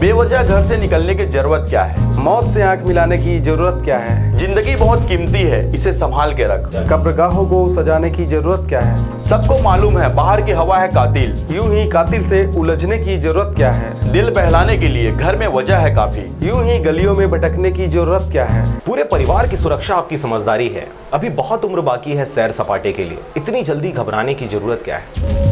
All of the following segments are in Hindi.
बेवजह घर से निकलने की जरूरत क्या है? मौत से आंख मिलाने की जरूरत क्या है? जिंदगी बहुत कीमती है, इसे संभाल के रख। कब्रगाहों को सजाने की जरूरत क्या है? सबको मालूम है बाहर की हवा है कातिल। यूं ही कातिल से उलझने की जरूरत क्या है? दिल बहलाने के लिए घर में वजह है काफी। यूं ही गलियों में भटकने की जरूरत क्या है? पूरे परिवार की सुरक्षा आपकी समझदारी है। अभी बहुत उम्र बाकी है सैर सपाटे के लिए, इतनी जल्दी घबराने की जरूरत क्या है?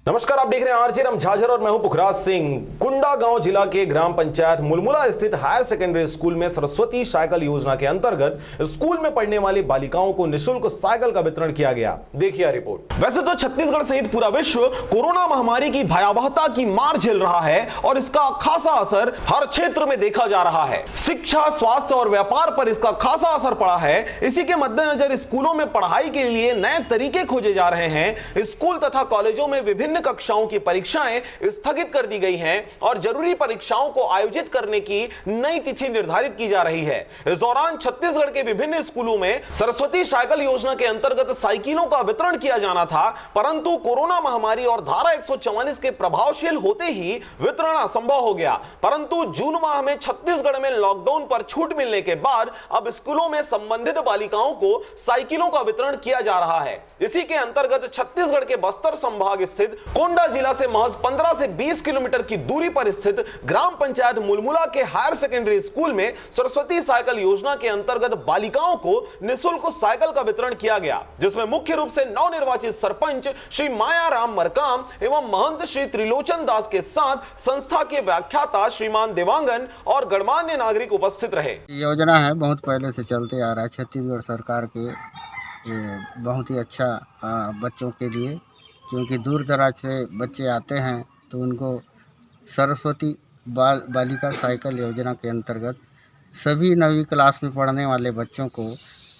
नमस्कार, आप देख रहे हैं आरजे रमझाझर और मैं हूं पुखराज सिंह। कुंडा गांव जिला के ग्राम पंचायत मुलमुला स्थित हायर सेकेंडरी स्कूल में सरस्वती साइकिल योजना के अंतर्गत स्कूल में पढ़ने वाली बालिकाओं को निःशुल्क साइकिल का वितरण किया गया। देखिए रिपोर्ट। वैसे तो छत्तीसगढ़ सहित पूरा विश्व कोरोना महामारी की भयावहता की मार झेल रहा है और इसका खासा असर हर क्षेत्र में देखा जा रहा है। शिक्षा, स्वास्थ्य और व्यापार पर इसका खासा असर पड़ा है। इसी के मद्देनजर स्कूलों में पढ़ाई के लिए नए तरीके खोजे जा रहे हैं। स्कूल तथा कॉलेजों में विभिन्न कक्षाओं की परीक्षाएं स्थगित कर दी गई हैं और जरूरी परीक्षाओं को आयोजित करने की नई तिथि निर्धारित की जा रही है। इस दौरान छत्तीसगढ़ के विभिन्न स्कूलों में सरस्वती साइकिल योजना के अंतर्गत साइकिलों का वितरण किया जाना था, परंतु कोरोना महामारी और धारा 144 के प्रभावशील होते ही वितरण असंभव हो गया। परंतु जून माह में छत्तीसगढ़ में लॉकडाउन पर छूट मिलने के बाद अब स्कूलों में संबंधित बालिकाओं को साइकिलों का वितरण किया जा रहा है। इसी के अंतर्गत छत्तीसगढ़ के बस्तर संभाग स्थित कोंडा जिला से महज 15 से 20 किलोमीटर की दूरी पर स्थित ग्राम पंचायत मुलमुला के हायर सेकेंडरी स्कूल में सरस्वती साइकिल योजना के अंतर्गत बालिकाओं को निःशुल्क साइकिल का वितरण किया गया, जिसमें मुख्य रूप से नवनिर्वाचित सरपंच श्री मायाराम मरकाम एवं महंत श्री त्रिलोचन दास के साथ संस्था के व्याख्याता श्रीमान देवांगन और गणमान्य नागरिक उपस्थित रहे। योजना है, बहुत पहले से चलते आ रहा है छत्तीसगढ़ सरकार के। ये बहुत ही अच्छा बच्चों के लिए, क्योंकि दूर दराज से बच्चे आते हैं तो उनको सरस्वती बालिका साइकिल योजना के अंतर्गत सभी 9वीं क्लास में पढ़ने वाले बच्चों को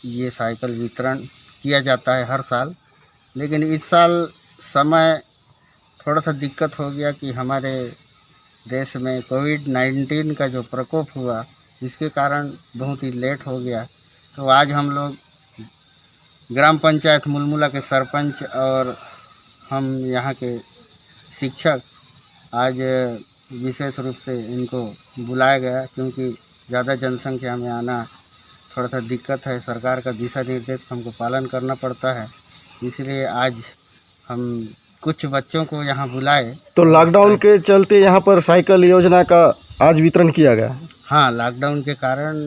ये साइकिल वितरण किया जाता है हर साल। लेकिन इस साल समय थोड़ा सा दिक्कत हो गया कि हमारे देश में कोविड-19 का जो प्रकोप हुआ, इसके कारण बहुत ही लेट हो गया। तो आज हम लोग ग्राम पंचायत मुलमुला के सरपंच और हम यहाँ के शिक्षक आज विशेष रूप से इनको बुलाया गया, क्योंकि ज़्यादा जनसंख्या में आना थोड़ा सा दिक्कत है। सरकार का दिशा निर्देश हमको पालन करना पड़ता है, इसलिए आज हम कुछ बच्चों को यहाँ बुलाए। तो लॉकडाउन के चलते यहाँ पर साइकिल योजना का आज वितरण किया गया? हाँ, लॉकडाउन के कारण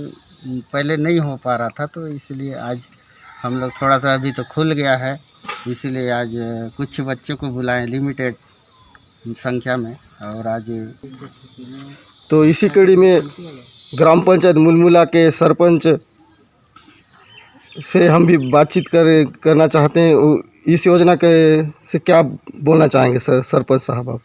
पहले नहीं हो पा रहा था, तो इसलिए आज हम लोग थोड़ा सा, अभी तो खुल गया है, इसीलिए आज कुछ बच्चों को बुलाएं लिमिटेड संख्या में। और आज तो इसी कड़ी में ग्राम पंचायत मुलमुला के सरपंच से हम भी बातचीत करना चाहते हैं। इस योजना के से क्या बोलना चाहेंगे सरपंच साहब आप?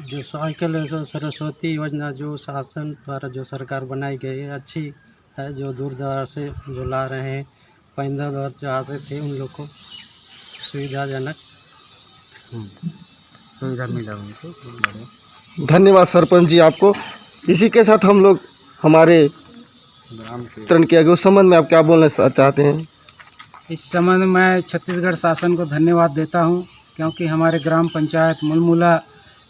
जो साइकिल है, सरस्वती योजना जो शासन द्वारा जो सरकार बनाई गई है, अच्छी है। जो दूर दराज से जो ला रहे हैं, पैदल और जो आते थे उन लोग को सुविधाजनक सुविधा मिला उनको। धन्यवाद सरपंच जी आपको। इसी के साथ हम लोग हमारे वितरण किया गया, उस संबंध में आप क्या बोलना चाहते हैं? इस संबंध में मैं छत्तीसगढ़ शासन को धन्यवाद देता हूं, क्योंकि हमारे ग्राम पंचायत मुलमुला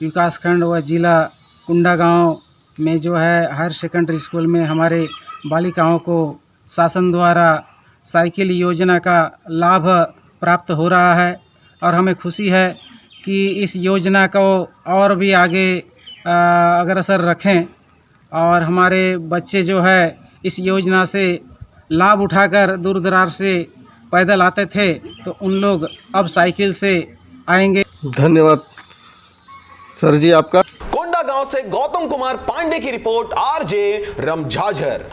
विकासखंड व जिला कुंडा गांव में जो है हायर सेकेंडरी स्कूल में हमारे बालिकाओं को शासन द्वारा साइकिल योजना का लाभ प्राप्त हो रहा है। और हमें खुशी है कि इस योजना को और भी आगे अग्रसर रखें और हमारे बच्चे जो है इस योजना से लाभ उठाकर दूर दराज से पैदल आते थे, तो उन लोग अब साइकिल से आएंगे। धन्यवाद सर जी आपका। कोंडा गांव से गौतम कुमार पांडे की रिपोर्ट, आरजे रमझाझर।